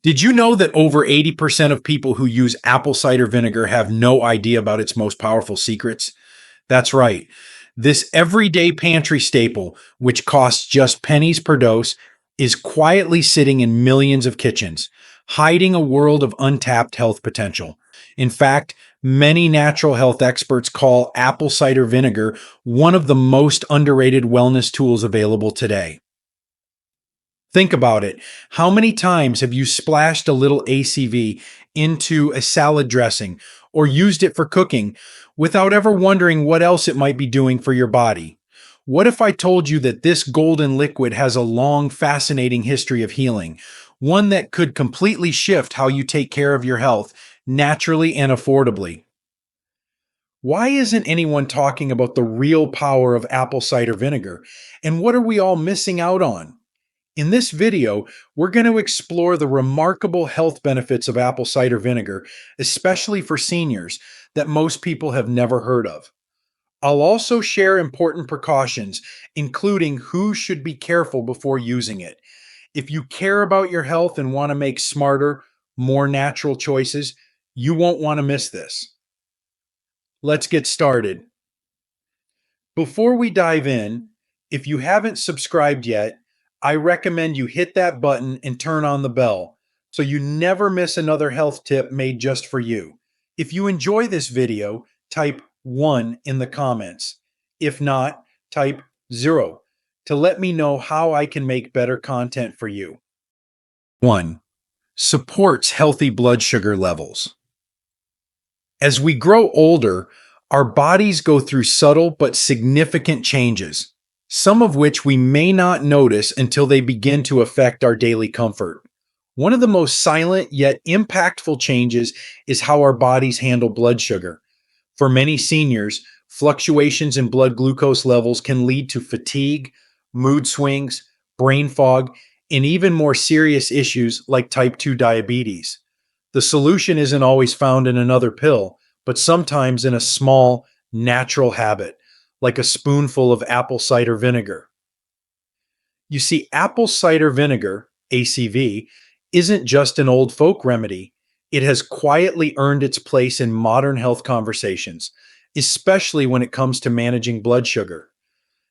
Did you know that over 80% of people who use apple cider vinegar have no idea about its most powerful secrets? That's right. This everyday pantry staple, which costs just pennies per dose, is quietly sitting in millions of kitchens, hiding a world of untapped health potential. In fact, many natural health experts call apple cider vinegar one of the most underrated wellness tools available today. Think about it. How many times have you splashed a little ACV into a salad dressing or used it for cooking without ever wondering what else it might be doing for your body? What if I told you that this golden liquid has a long, fascinating history of healing, one that could completely shift how you take care of your health naturally and affordably? Why isn't anyone talking about the real power of apple cider vinegar? And what are we all missing out on? In this video, we're going to explore the remarkable health benefits of apple cider vinegar, especially for seniors, that most people have never heard of. I'll also share important precautions, including who should be careful before using it. If you care about your health and want to make smarter, more natural choices, you won't want to miss this. Let's get started. Before we dive in, if you haven't subscribed yet, I recommend you hit that button and turn on the bell so you never miss another health tip made just for you. If you enjoy this video, type 1 in the comments. If not, type 0 to let me know how I can make better content for you. 1. Supports healthy blood sugar levels. As we grow older, our bodies go through subtle but significant changes, some of which we may not notice until they begin to affect our daily comfort. One of the most silent yet impactful changes is how our bodies handle blood sugar. For many seniors, fluctuations in blood glucose levels can lead to fatigue, mood swings, brain fog, and even more serious issues like type 2 diabetes. The solution isn't always found in another pill, but sometimes in a small, natural habit, like a spoonful of apple cider vinegar. You see, apple cider vinegar, ACV, isn't just an old folk remedy. It has quietly earned its place in modern health conversations, especially when it comes to managing blood sugar.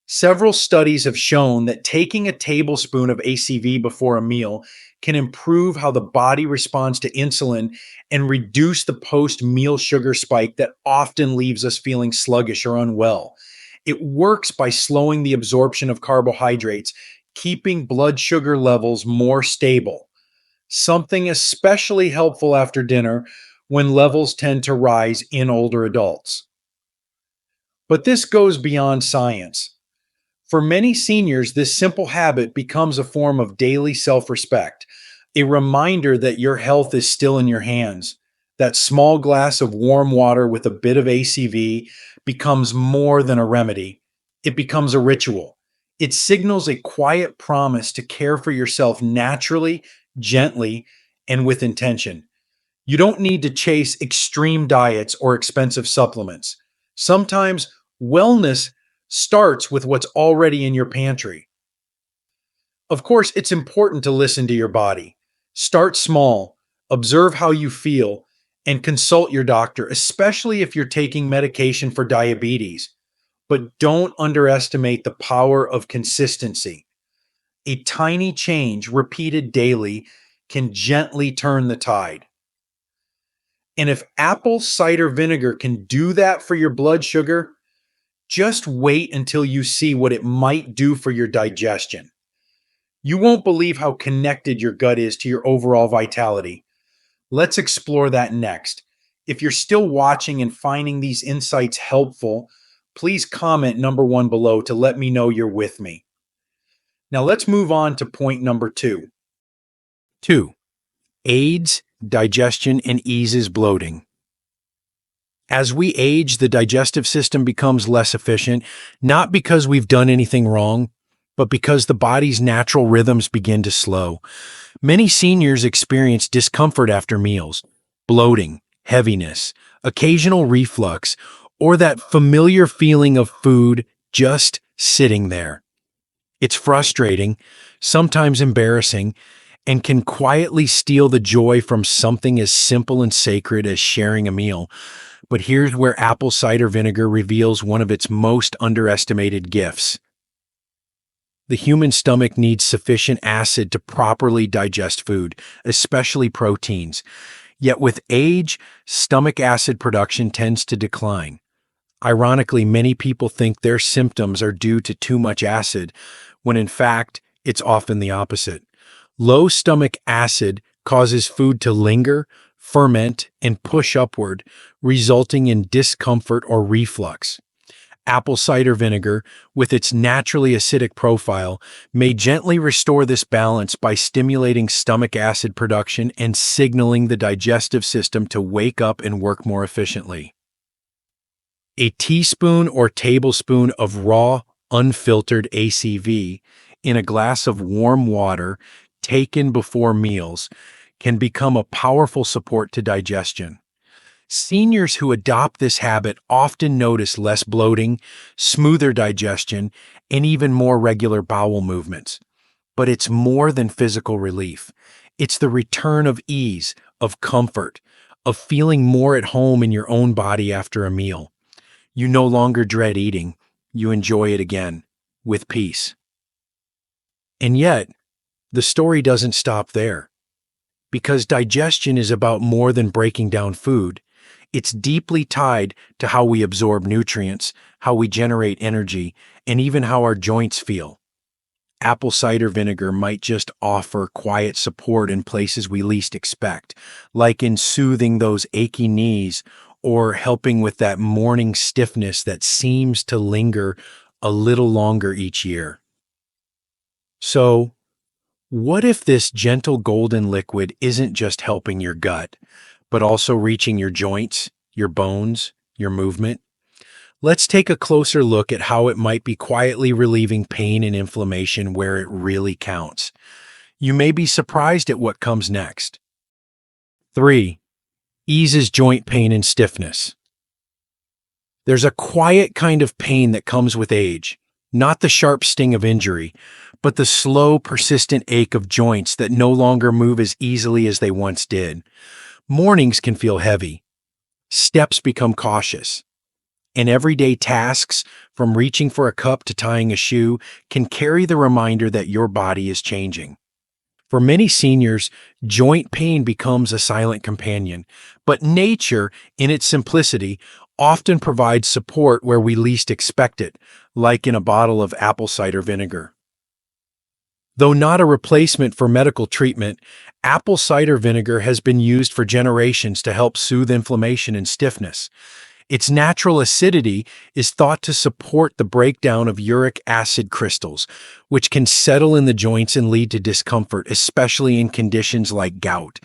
Several studies have shown that taking a tablespoon of ACV before a meal can improve how the body responds to insulin and reduce the post-meal sugar spike that often leaves us feeling sluggish or unwell. It works by slowing the absorption of carbohydrates, keeping blood sugar levels more stable, something especially helpful after dinner when levels tend to rise in older adults. But this goes beyond science. For many seniors, this simple habit becomes a form of daily self-respect, a reminder that your health is still in your hands. That small glass of warm water with a bit of ACV becomes more than a remedy. It becomes a ritual. It signals a quiet promise to care for yourself naturally, gently, and with intention. You don't need to chase extreme diets or expensive supplements. Sometimes wellness starts with what's already in your pantry. Of course, it's important to listen to your body. Start small, observe how you feel, and consult your doctor, especially if you're taking medication for diabetes. But don't underestimate the power of consistency. A tiny change repeated daily can gently turn the tide. And if apple cider vinegar can do that for your blood sugar, just wait until you see what it might do for your digestion. You won't believe how connected your gut is to your overall vitality. Let's explore that next. If you're still watching and finding these insights helpful, please comment number 1 below to let me know you're with me. Now let's move on to point number 2. 2. Aids digestion and eases bloating. As we age, the digestive system becomes less efficient, not because we've done anything wrong, but because the body's natural rhythms begin to slow. Many seniors experience discomfort after meals, bloating, heaviness, occasional reflux, or that familiar feeling of food just sitting there. It's frustrating, sometimes embarrassing, and can quietly steal the joy from something as simple and sacred as sharing a meal. But here's where apple cider vinegar reveals one of its most underestimated gifts. The human stomach needs sufficient acid to properly digest food, especially proteins. Yet with age, stomach acid production tends to decline. Ironically, many people think their symptoms are due to too much acid, when in fact, it's often the opposite. Low stomach acid causes food to linger, ferment, and push upward, resulting in discomfort or reflux. Apple cider vinegar, with its naturally acidic profile, may gently restore this balance by stimulating stomach acid production and signaling the digestive system to wake up and work more efficiently. A teaspoon or tablespoon of raw, unfiltered ACV in a glass of warm water taken before meals can become a powerful support to digestion. Seniors who adopt this habit often notice less bloating, smoother digestion, and even more regular bowel movements. But it's more than physical relief. It's the return of ease, of comfort, of feeling more at home in your own body after a meal. You no longer dread eating, you enjoy it again, with peace. And yet, the story doesn't stop there. Because digestion is about more than breaking down food, it's deeply tied to how we absorb nutrients, how we generate energy, and even how our joints feel. Apple cider vinegar might just offer quiet support in places we least expect, like in soothing those achy knees or helping with that morning stiffness that seems to linger a little longer each year. So, what if this gentle golden liquid isn't just helping your gut, but also reaching your joints, your bones, your movement? Let's take a closer look at how it might be quietly relieving pain and inflammation where it really counts. You may be surprised at what comes next. 3. Eases joint pain and stiffness. There's a quiet kind of pain that comes with age, not the sharp sting of injury, but the slow, persistent ache of joints that no longer move as easily as they once did. Mornings can feel heavy. Steps become cautious. And everyday tasks, from reaching for a cup to tying a shoe, can carry the reminder that your body is changing. For many seniors, joint pain becomes a silent companion, but nature, in its simplicity, often provides support where we least expect it, like in a bottle of apple cider vinegar. Though not a replacement for medical treatment, apple cider vinegar has been used for generations to help soothe inflammation and stiffness. Its natural acidity is thought to support the breakdown of uric acid crystals, which can settle in the joints and lead to discomfort, especially in conditions like gout.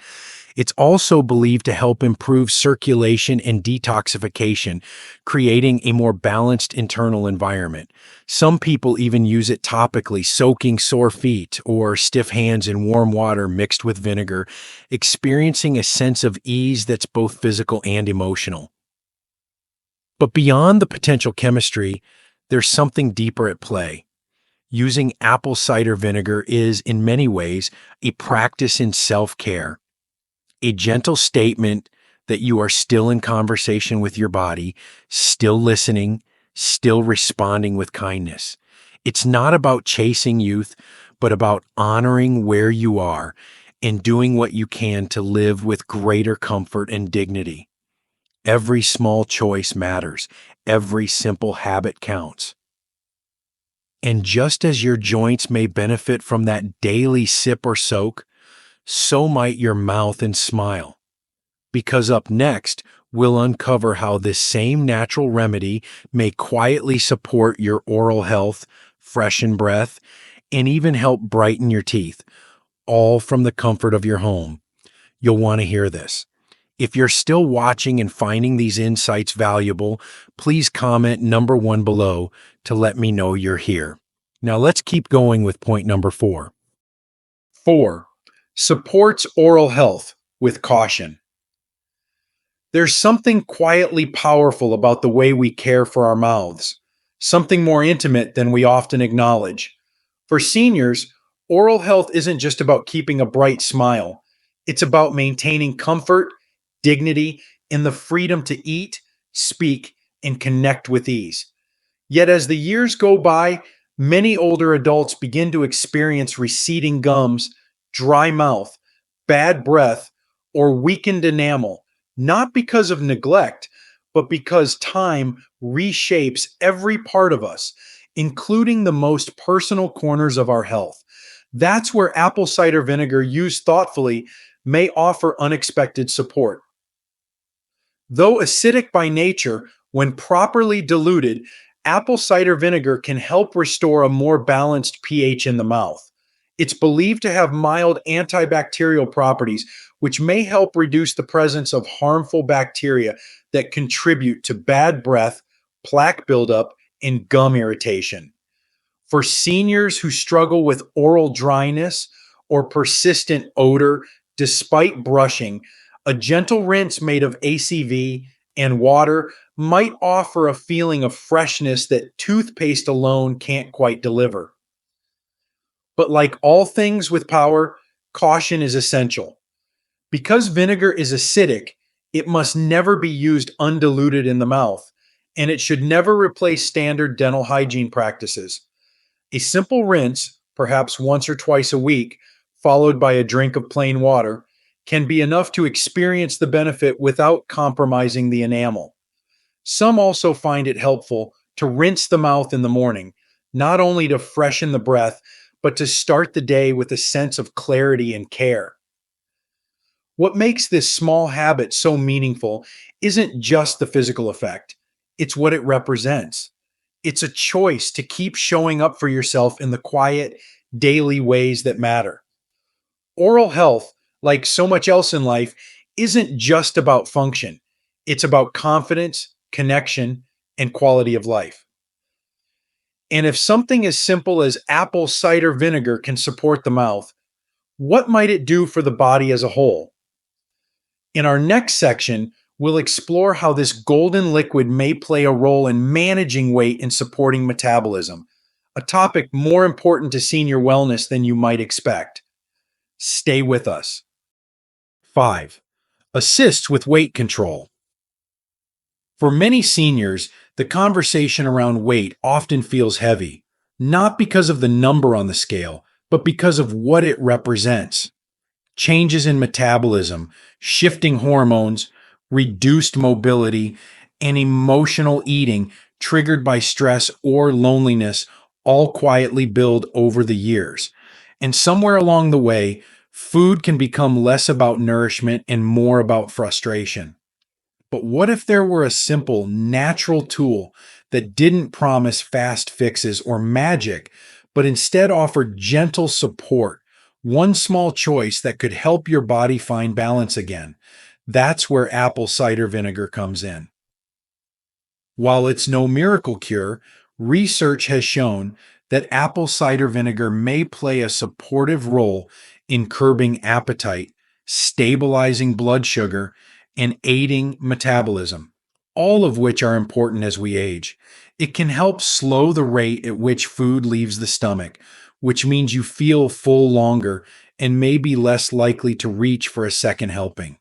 It's also believed to help improve circulation and detoxification, creating a more balanced internal environment. Some people even use it topically, soaking sore feet or stiff hands in warm water mixed with vinegar, experiencing a sense of ease that's both physical and emotional. But beyond the potential chemistry, there's something deeper at play. Using apple cider vinegar is, in many ways, a practice in self-care, a gentle statement that you are still in conversation with your body, still listening, still responding with kindness. It's not about chasing youth, but about honoring where you are and doing what you can to live with greater comfort and dignity. Every small choice matters. Every simple habit counts. And just as your joints may benefit from that daily sip or soak, so might your mouth and smile. Because up next, we'll uncover how this same natural remedy may quietly support your oral health, freshen breath, and even help brighten your teeth, all from the comfort of your home. You'll want to hear this. If you're still watching and finding these insights valuable, please comment number 1 below to let me know you're here. Now let's keep going with point number 4. 4. Supports oral health with caution. There's something quietly powerful about the way we care for our mouths, something more intimate than we often acknowledge. For seniors, Oral health isn't just about keeping a bright smile, it's about maintaining comfort, dignity, and the freedom to eat, speak, and connect with ease. Yet as the years go by, many older adults begin to experience receding gums, dry mouth, bad breath, or weakened enamel, not because of neglect, but because time reshapes every part of us, including the most personal corners of our health. That's where apple cider vinegar used thoughtfully may offer unexpected support. Though acidic by nature, when properly diluted, apple cider vinegar can help restore a more balanced pH in the mouth. It's believed to have mild antibacterial properties, which may help reduce the presence of harmful bacteria that contribute to bad breath, plaque buildup, and gum irritation. For seniors who struggle with oral dryness or persistent odor despite brushing, a gentle rinse made of ACV and water might offer a feeling of freshness that toothpaste alone can't quite deliver. But like all things with power, caution is essential. Because vinegar is acidic, it must never be used undiluted in the mouth, and it should never replace standard dental hygiene practices. A simple rinse, perhaps once or twice a week, followed by a drink of plain water, can be enough to experience the benefit without compromising the enamel. Some also find it helpful to rinse the mouth in the morning, not only to freshen the breath, but to start the day with a sense of clarity and care. What makes this small habit so meaningful isn't just the physical effect, it's what it represents. It's a choice to keep showing up for yourself in the quiet, daily ways that matter. Oral health, like so much else in life, isn't just about function. It's about confidence, connection, and quality of life. And if something as simple as apple cider vinegar can support the mouth, what might it do for the body as a whole? In our next section, we'll explore how this golden liquid may play a role in managing weight and supporting metabolism, a topic more important to senior wellness than you might expect. Stay with us. 5. Assists with weight control. For many seniors, the conversation around weight often feels heavy, not because of the number on the scale, but because of what it represents. Changes in metabolism, shifting hormones, reduced mobility, and emotional eating triggered by stress or loneliness all quietly build over the years. And somewhere along the way, food can become less about nourishment and more about frustration. But what if there were a simple, natural tool that didn't promise fast fixes or magic, but instead offered gentle support? One small choice that could help your body find balance again. That's where apple cider vinegar comes in. While it's no miracle cure, research has shown that apple cider vinegar may play a supportive role in curbing appetite, stabilizing blood sugar, and aiding metabolism, all of which are important as we age. It can help slow the rate at which food leaves the stomach, which means you feel full longer and may be less likely to reach for a second helping.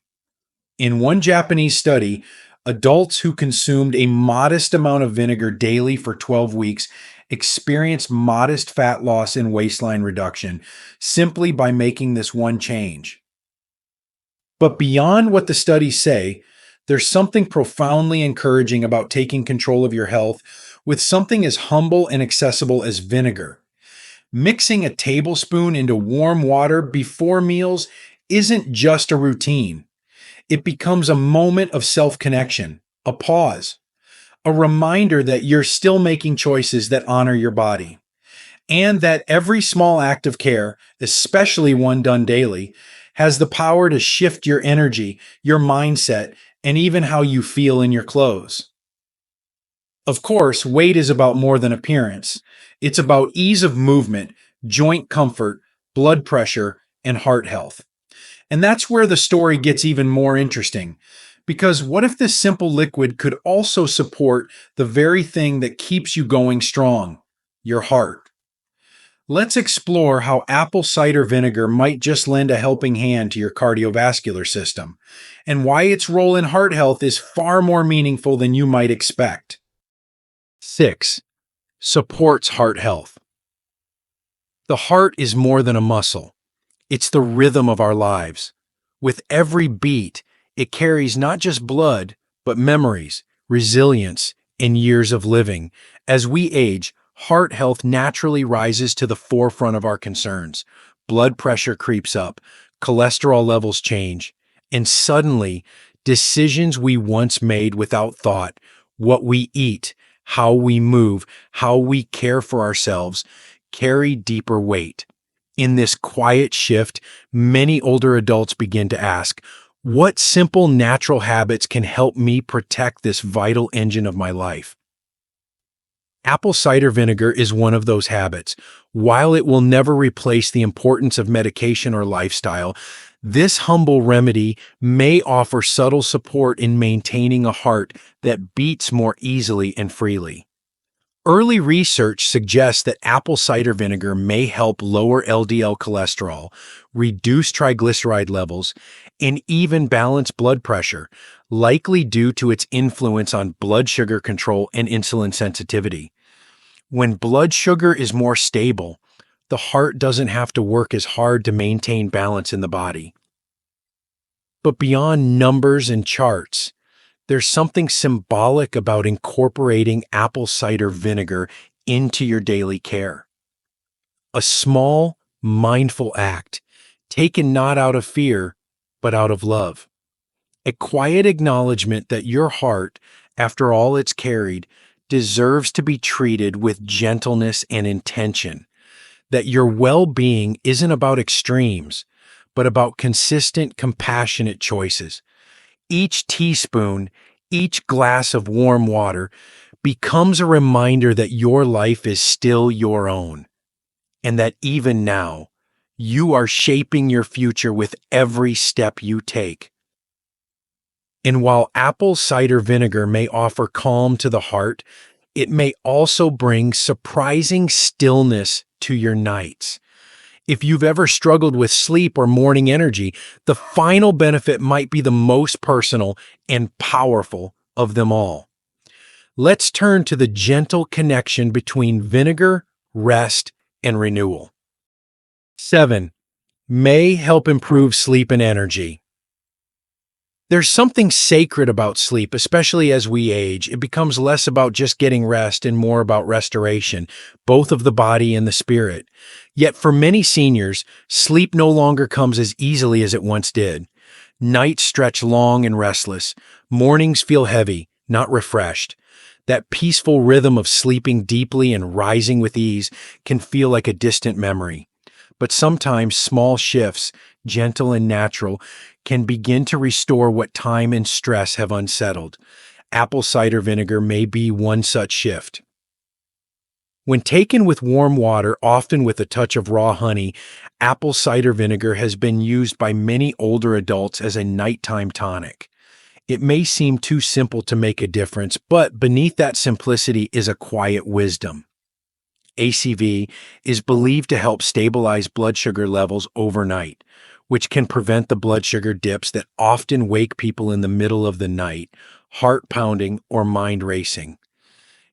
In one Japanese study, adults who consumed a modest amount of vinegar daily for 12 weeks experienced modest fat loss and waistline reduction simply by making this one change. But beyond what the studies say, there's something profoundly encouraging about taking control of your health with something as humble and accessible as vinegar. Mixing a tablespoon into warm water before meals isn't just a routine. It becomes a moment of self-connection, a pause, a reminder that you're still making choices that honor your body, and that every small act of care, especially one done daily, has the power to shift your energy, your mindset, and even how you feel in your clothes. Of course, weight is about more than appearance. It's about ease of movement, joint comfort, blood pressure, and heart health. And that's where the story gets even more interesting. Because what if this simple liquid could also support the very thing that keeps you going strong, your heart? Let's explore how apple cider vinegar might just lend a helping hand to your cardiovascular system, and why its role in heart health is far more meaningful than you might expect. 6. Supports heart health. The heart is more than a muscle. It's the rhythm of our lives. With every beat, it carries not just blood, but memories, resilience, and years of living. As we age, heart health naturally rises to the forefront of our concerns. Blood pressure creeps up, cholesterol levels change, and suddenly, decisions we once made without thought, what we eat, how we move, how we care for ourselves, carry deeper weight. In this quiet shift, many older adults begin to ask, what simple natural habits can help me protect this vital engine of my life? Apple cider vinegar is one of those habits. While it will never replace the importance of medication or lifestyle, this humble remedy may offer subtle support in maintaining a heart that beats more easily and freely. Early research suggests that apple cider vinegar may help lower LDL cholesterol, reduce triglyceride levels, and even balance blood pressure, likely due to its influence on blood sugar control and insulin sensitivity. When blood sugar is more stable, the heart doesn't have to work as hard to maintain balance in the body. But beyond numbers and charts, there's something symbolic about incorporating apple cider vinegar into your daily care. A small, mindful act, taken not out of fear, but out of love. A quiet acknowledgement that your heart, after all it's carried, deserves to be treated with gentleness and intention. That your well-being isn't about extremes, but about consistent, compassionate choices. Each teaspoon, each glass of warm water becomes a reminder that your life is still your own, and that even now, you are shaping your future with every step you take. And while apple cider vinegar may offer calm to the heart, it may also bring surprising stillness to your nights. If you've ever struggled with sleep or morning energy, the final benefit might be the most personal and powerful of them all. Let's turn to the gentle connection between vinegar, rest, and renewal. 7. May help improve sleep and energy. There's something sacred about sleep, especially as we age. It becomes less about just getting rest and more about restoration, both of the body and the spirit. Yet for many seniors, sleep no longer comes as easily as it once did. Nights stretch long and restless. Mornings feel heavy, not refreshed. That peaceful rhythm of sleeping deeply and rising with ease can feel like a distant memory. But sometimes small shifts, gentle and natural, can begin to restore what time and stress have unsettled. Apple cider vinegar may be one such shift. When taken with warm water, often with a touch of raw honey, apple cider vinegar has been used by many older adults as a nighttime tonic. It may seem too simple to make a difference, but beneath that simplicity is a quiet wisdom. ACV is believed to help stabilize blood sugar levels overnight, which can prevent the blood sugar dips that often wake people in the middle of the night, heart pounding or mind racing.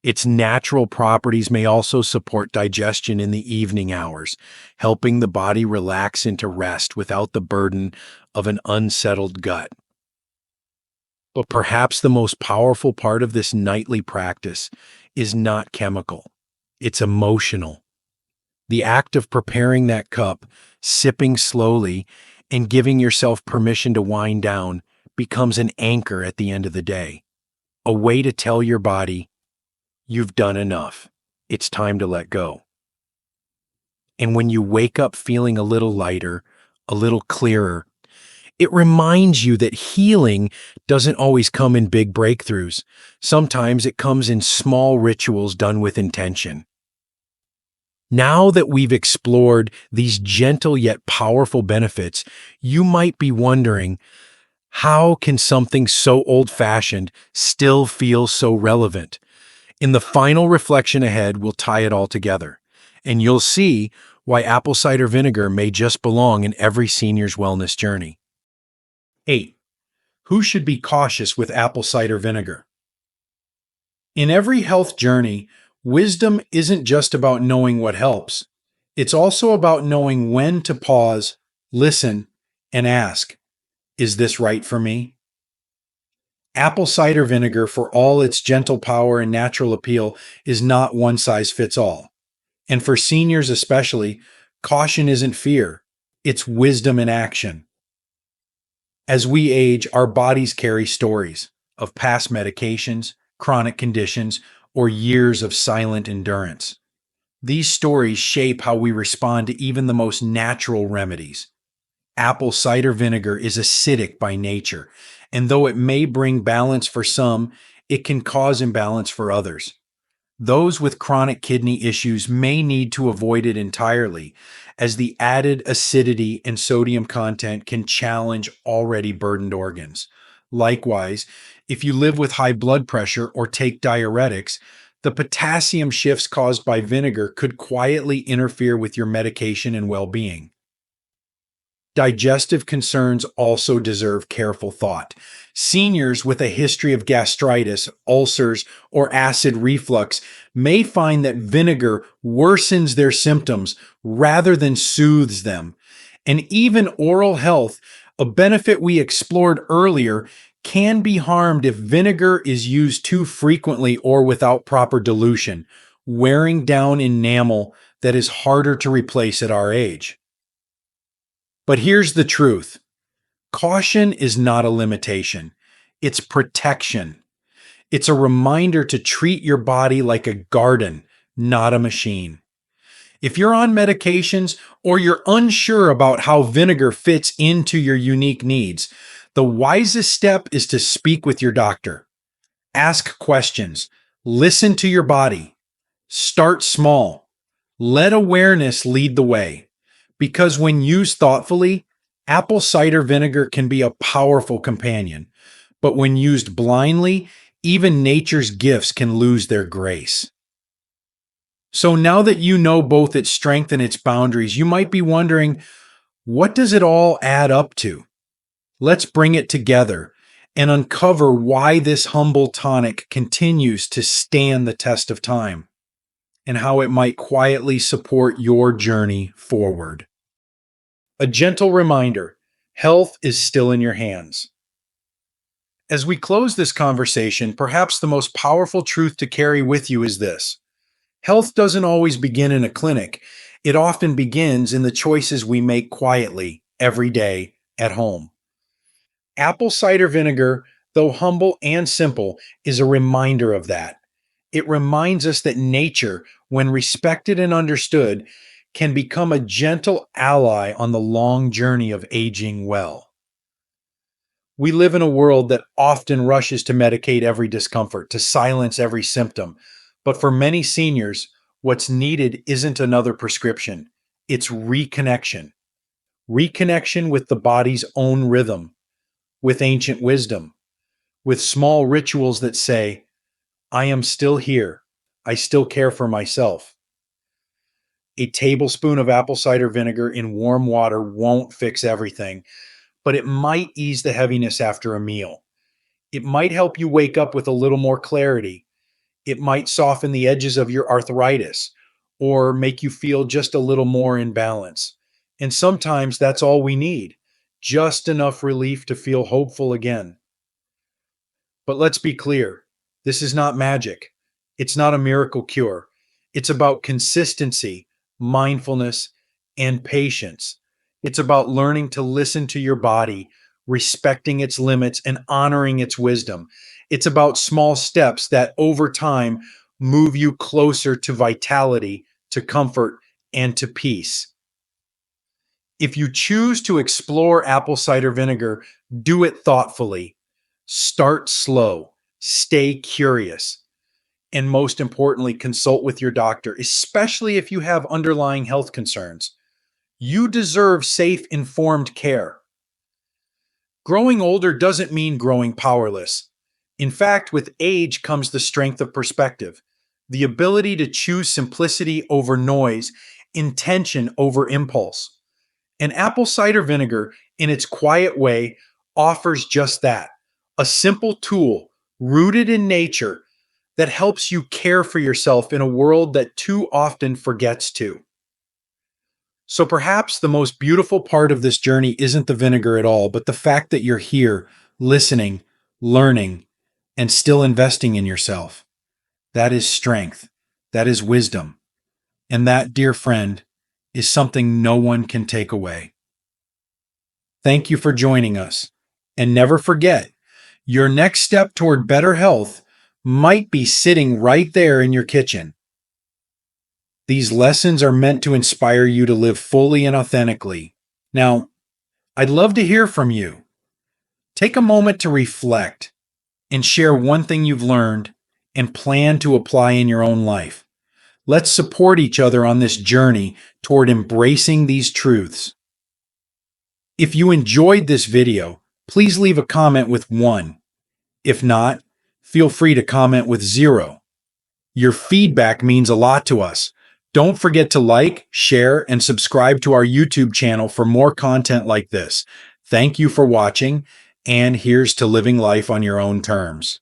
Its natural properties may also support digestion in the evening hours, helping the body relax into rest without the burden of an unsettled gut. But perhaps the most powerful part of this nightly practice is not chemical, it's emotional. The act of preparing that cup, sipping slowly, and giving yourself permission to wind down becomes an anchor at the end of the day, a way to tell your body, you've done enough. It's time to let go. And when you wake up feeling a little lighter, a little clearer, it reminds you that healing doesn't always come in big breakthroughs. Sometimes it comes in small rituals done with intention. Now that we've explored these gentle yet powerful benefits, you might be wondering, how can something so old-fashioned still feel so relevant? In the final reflection ahead, we'll tie it all together. and you'll see why apple cider vinegar may just belong in every senior's wellness journey. 8. Who should be cautious with apple cider vinegar? In every health journey, wisdom isn't just about knowing what helps. It's also about knowing when to pause, listen, and ask, is this right for me? Apple cider vinegar, for all its gentle power and natural appeal, is not one size fits all. And for seniors especially, caution isn't fear, it's wisdom in action. As we age, our bodies carry stories of past medications, chronic conditions, or years of silent endurance. These stories shape how we respond to even the most natural remedies. Apple cider vinegar is acidic by nature, and though it may bring balance for some, it can cause imbalance for others. Those with chronic kidney issues may need to avoid it entirely, as the added acidity and sodium content can challenge already burdened organs. Likewise, if you live with high blood pressure or take diuretics, the potassium shifts caused by vinegar could quietly interfere with your medication and well-being. Digestive concerns also deserve careful thought. Seniors with a history of gastritis, ulcers, or acid reflux may find that vinegar worsens their symptoms rather than soothes them. And even oral health, a benefit we explored earlier, can be harmed if vinegar is used too frequently or without proper dilution, wearing down enamel that is harder to replace at our age. But here's the truth. Caution is not a limitation. It's protection. It's a reminder to treat your body like a garden, not a machine. If you're on medications or you're unsure about how vinegar fits into your unique needs, the wisest step is to speak with your doctor. Ask questions. Listen to your body. Start small. Let awareness lead the way. Because when used thoughtfully, apple cider vinegar can be a powerful companion. But when used blindly, even nature's gifts can lose their grace. So now that you know both its strength and its boundaries, you might be wondering, what does it all add up to? Let's bring it together and uncover why this humble tonic continues to stand the test of time and how it might quietly support your journey forward. A gentle reminder, health is still in your hands. As we close this conversation, perhaps the most powerful truth to carry with you is this. Health doesn't always begin in a clinic. It often begins in the choices we make quietly, every day, at home. Apple cider vinegar, though humble and simple, is a reminder of that. It reminds us that nature, when respected and understood, can become a gentle ally on the long journey of aging well. We live in a world that often rushes to medicate every discomfort, to silence every symptom. But for many seniors, what's needed isn't another prescription. It's reconnection. Reconnection with the body's own rhythm, with ancient wisdom, with small rituals that say, I am still here. I still care for myself. A tablespoon of apple cider vinegar in warm water won't fix everything, but it might ease the heaviness after a meal. It might help you wake up with a little more clarity. It might soften the edges of your arthritis or make you feel just a little more in balance. And sometimes that's all we need, just enough relief to feel hopeful again. But let's be clear, this is not magic. It's not a miracle cure. It's about consistency, mindfulness, and patience. It's about learning to listen to your body, respecting its limits, and honoring its wisdom. It's about small steps that over time move you closer to vitality, to comfort, and to peace. If you choose to explore apple cider vinegar, do it thoughtfully. Start slow, stay curious, and most importantly, consult with your doctor, especially if you have underlying health concerns. You deserve safe, informed care. Growing older doesn't mean growing powerless. In fact, with age comes the strength of perspective. the ability to choose simplicity over noise, intention over impulse. And apple cider vinegar, in its quiet way, offers just that, a simple tool rooted in nature that helps you care for yourself in a world that too often forgets to. So perhaps the most beautiful part of this journey isn't the vinegar at all, but the fact that you're here, listening, learning, and still investing in yourself. That is strength. That is wisdom. And that, dear friend, is something no one can take away. Thank you for joining us. And never forget, your next step toward better health might be sitting right there in your kitchen. These lessons are meant to inspire you to live fully and authentically. Now, I'd love to hear from you. Take a moment to reflect and share one thing you've learned and plan to apply in your own life. Let's support each other on this journey toward embracing these truths. If you enjoyed this video, please leave a comment with 1. If not, feel free to comment with 0. Your feedback means a lot to us. Don't forget to like, share, and subscribe to our YouTube channel for more content like this. Thank you for watching, and here's to living life on your own terms.